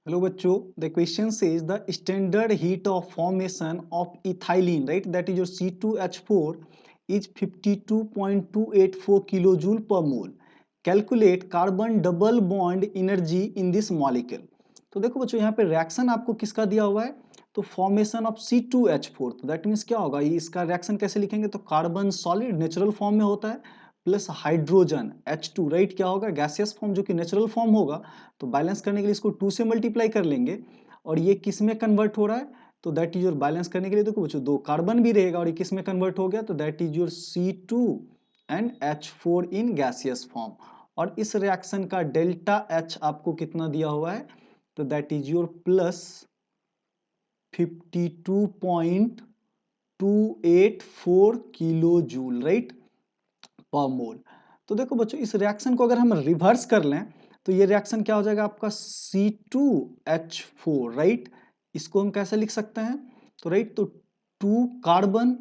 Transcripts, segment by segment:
Hello बच्चों, the question says the standard heat of formation of ethylene, right, that is your C2H4 is 52.284 kilojoule per mole. Calculate carbon double bond energy in this molecule. तो देखो बच्चों यहाँ पे reaction आपको किसका दिया हुआ है, तो फॉर्मेशन ऑफ C2H4, तो दैट मीन्स क्या होगा, ये इसका रिएक्शन कैसे लिखेंगे, तो कार्बन सॉलिड नेचुरल फॉर्म में होता है प्लस हाइड्रोजन H2, राइट, क्या होगा गैसियस फॉर्म जो कि नेचुरल फॉर्म होगा, तो बैलेंस करने के लिए इसको 2 से मल्टीप्लाई कर लेंगे और ये किस में कन्वर्ट हो रहा है, तो दैट इज योर बैलेंस करने के लिए देखो बच्चों 2 कार्बन भी रहेगा और ये किस में कन्वर्ट हो गया, तो that is your C2 and H4 in gaseous form. और इस रिएक्शन का डेल्टा H आपको कितना दिया हुआ है, तो that is your plus 52.284 kilo joule, right, per mole. तो देखो बच्चों इस रिएक्शन को अगर हम रिवर्स कर लें तो ये रिएक्शन क्या हो जाएगा आपका C2H4, राइट, इसको हम कैसे लिख सकते हैं, तो राइट, तो 2 carbon,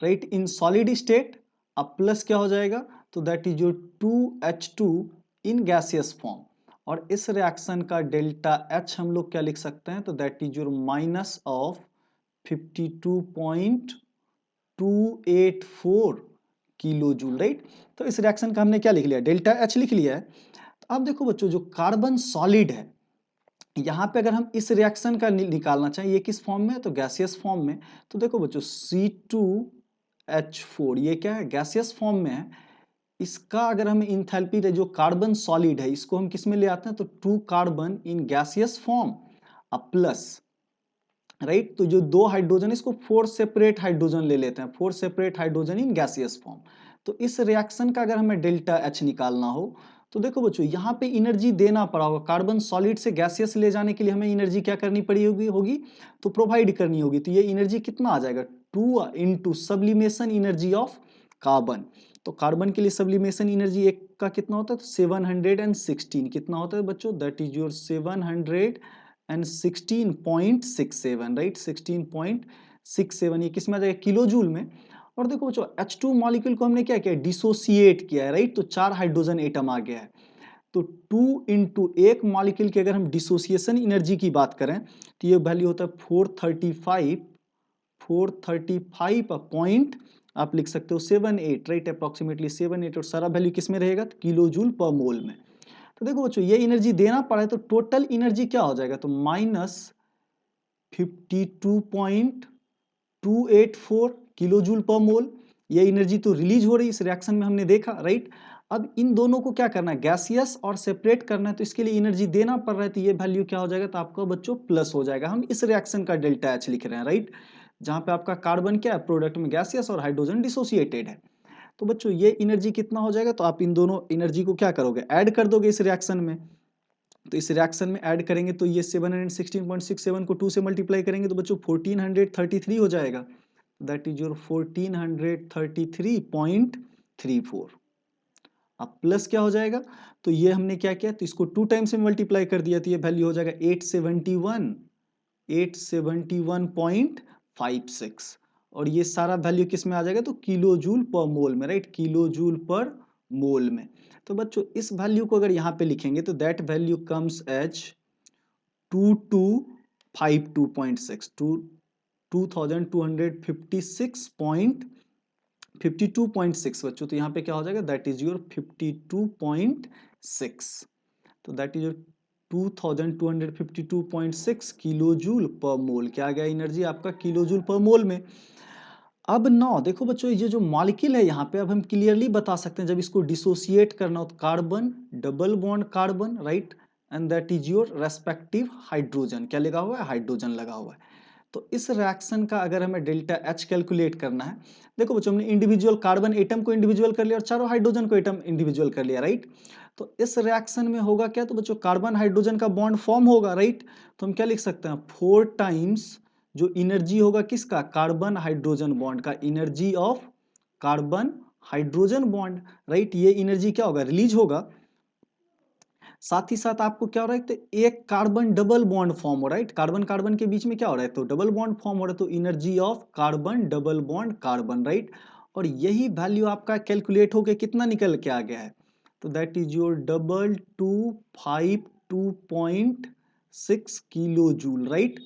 right, in solid state, अब प्लस क्या हो जाएगा, तो that is your 2H2 in gaseous form. और इस रिएक्शन का डेल्टा H हम लोग क्या लिख सकते हैं, तो that is your minus of 52.284 kilo joule, right. तो इस रिएक्शन का हमने क्या लिख लिया, डेल्टा H लिख लिया है। तो अब देखो बच्चों जो कार्बन सॉलिड है, यहाँ पे अगर हम इस रिएक्शन का निकालना चाहें, ये किस फॉर्म में है, तो गैसियस फॉर्म में। तो देखो बच्चों C2H4 ये क्या है, गैसियस फॉर्म में है। इसका अगर हम इंथैल्पी जो कार्बन सॉलिड है इसको हम किस में ले आते हैं, तो 2 कार्बन इन गैसियस फॉर्म अब प्लस, राइट, तो जो 2 हाइड्रोजन इसको 4 सेपरेट हाइड्रोजन ले लेते हैं, 4 separate hydrogen in gaseous form. तो इस रिएक्शन का अगर हमें डेल्टा H निकालना हो तो देखो बच्चों यहाँ पे एनर्जी देना पड़ा होगा, कार्बन सॉलिड से गैसियस ले जाने के लिए हमें एनर्जी क्या करनी पड़ी होगी तो प्रोवाइड करनी होगी। तो ये एनर्जी कितना आ जाएगा, 2 into sublimation energy of carbon. तो कार्बन के लिए सब्लिमेशन एनर्जी एक का कितना होता है, तो 716 कितना होता है बच्चों, दैट इज योर 716.67, राइट, 16.67, ये किस में आ जाएगा, किलो जूल में। और देखो बच्चों H2 मॉलिक्यूल को हमने क्या किया, डिसोसिएट किया है, राइट, तो 4 हाइड्रोजन एटम आ गया है। तो 2 इंटू एक मॉलिक्यूल की अगर हम डिसोसिएशन एनर्जी की बात करें तो ये वैल्यू होता है 435 पॉइंट, आप लिख सकते हो 78, राइट, अप्रोक्सीमेटली 78, और सारा वैल्यू किस में रहेगा, तो किलो जूल पर मोल में। तो देखो बच्चों ये एनर्जी देना पड़ा है तो टोटल एनर्जी क्या हो जाएगा, तो माइनस 52.284 किलो जूल पर मोल। ये एनर्जी तो रिलीज हो रही है इस रिएक्शन में, हमने देखा, राइट। अब इन दोनों को क्या करना है, गैसियस और सेपरेट करना है, तो इसके लिए एनर्जी देना पड़ रहा है, तो ये वैल्यू क्या हो जाएगा, तो आपका बच्चों प्लस हो जाएगा। हम इस रिएक्शन का डेल्टा H लिख रहे हैं, राइट, जहां पे आपका कार्बन क्या है प्रोडक्ट में गैसियस और हाइड्रोजन डिसोसिएटेड है। तो बच्चों ये एनर्जी कितना हो जाएगा, तो आप इन दोनों एनर्जी को क्या करोगे, ऐड कर दोगे इस रिएक्शन में। तो इस रिएक्शन में ऐड करेंगे तो ये 716.67 को 2 से मल्टीप्लाई करेंगे तो बच्चों 1433 हो जाएगा, दैट इज योर 1433.34। अब प्लस क्या हो जाएगा, तो ये हमने क्या किया, तो इसको 2 टाइम्स में मल्टीप्लाई कर दिया तो ये वैल्यू हो जाएगा 871.56, और ये सारा वैल्यू किस में आ जाएगा, तो किलो जूल पर मोल में, राइट, किलो जूल पर मोल में। तो बच्चों इस वैल्यू को अगर यहाँ पे लिखेंगे तो दैट वैल्यू कम्स एज 2252.6, 2256.52.6 बच्चों। तो यहाँ पे क्या हो जाएगा, दैट इज योर 52.6, तो that is your 2252.6 kilo joule per mole, क्या आ गया एनर्जी आपका किलो जूल पर मोल में। अब नौ देखो बच्चों ये जो मॉलिक्यूल है यहाँ पे अब हम क्लियरली बता सकते हैं, जब इसको डिसोसिएट करना हो तो carbon double bond carbon, right, and that is your respective hydrogen, क्या लगा हुआ है, हाइड्रोजन लगा हुआ है। तो इस रिएक्शन का अगर हमें डेल्टा H कैलकुलेट करना है, देखो बच्चों हमने इंडिविजुअल कार्बन एटम को इंडिविजुअल कर लिया और चारों हाइड्रोजन को एटम इंडिविजुअल कर लिया, राइट। तो इस रिएक्शन में होगा क्या, तो बच्चों कार्बन हाइड्रोजन का बॉन्ड फॉर्म होगा, राइट। तो हम क्या लिख सकते हैं, 4 टाइम्स जो एनर्जी होगा किसका, कार्बन हाइड्रोजन बॉन्ड का, energy of carbon hydrogen bond, right, ये एनर्जी क्या होगा, रिलीज होगा। साथ ही साथ आपको क्या हो रहा है, तो एक कार्बन डबल बॉन्ड फॉर्म हो रहा है, कार्बन कार्बन के बीच में क्या हो रहा है, तो डबल बॉन्ड फॉर्म हो रहा है, तो energy of carbon double bond carbon, right. और यही वैल्यू आपका कैलकुलेट होके कितना निकल के आ गया है, तो that is your 2252.6 6 kilo joule, right.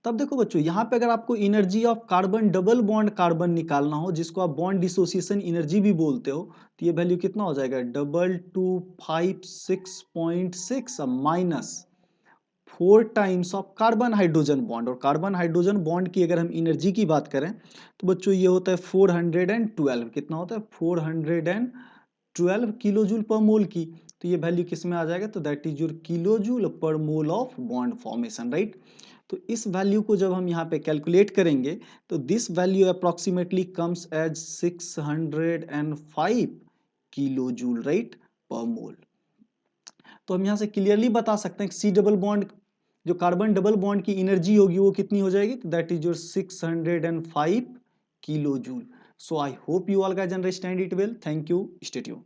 तब देखो बच्चों यहाँ पे अगर आपको energy of carbon double bond carbon निकालना हो, जिसको आप बॉन्ड डिसोसिएशन एनर्जी भी बोलते हो, तो ये वैल्यू कितना हो जाएगा, 2256.6 minus 4 times of carbon hydrogen bond. और कार्बन हाइड्रोजन बॉन्ड की अगर हम एनर्जी की बात करें तो बच्चों ये होता है 412, कितना होता है 412 किलो जूल पर मोल की। तो ये वैल्यू किस में आ जाएगा, तो that is your kilo joule per mole of bond formation, right. तो इस वैल्यू को जब हम यहाँ पे कैलकुलेट करेंगे तो this value approximately comes as 605 kilojoule, right, per mole. तो हम यहाँ से क्लियरली बता सकते हैं कि सी डबल बॉन्ड, जो कार्बन डबल बॉन्ड की एनर्जी होगी वो कितनी हो जाएगी, that is your 605 kilo joule. So I hope you all guys understand it well. Thank you, stay tuned.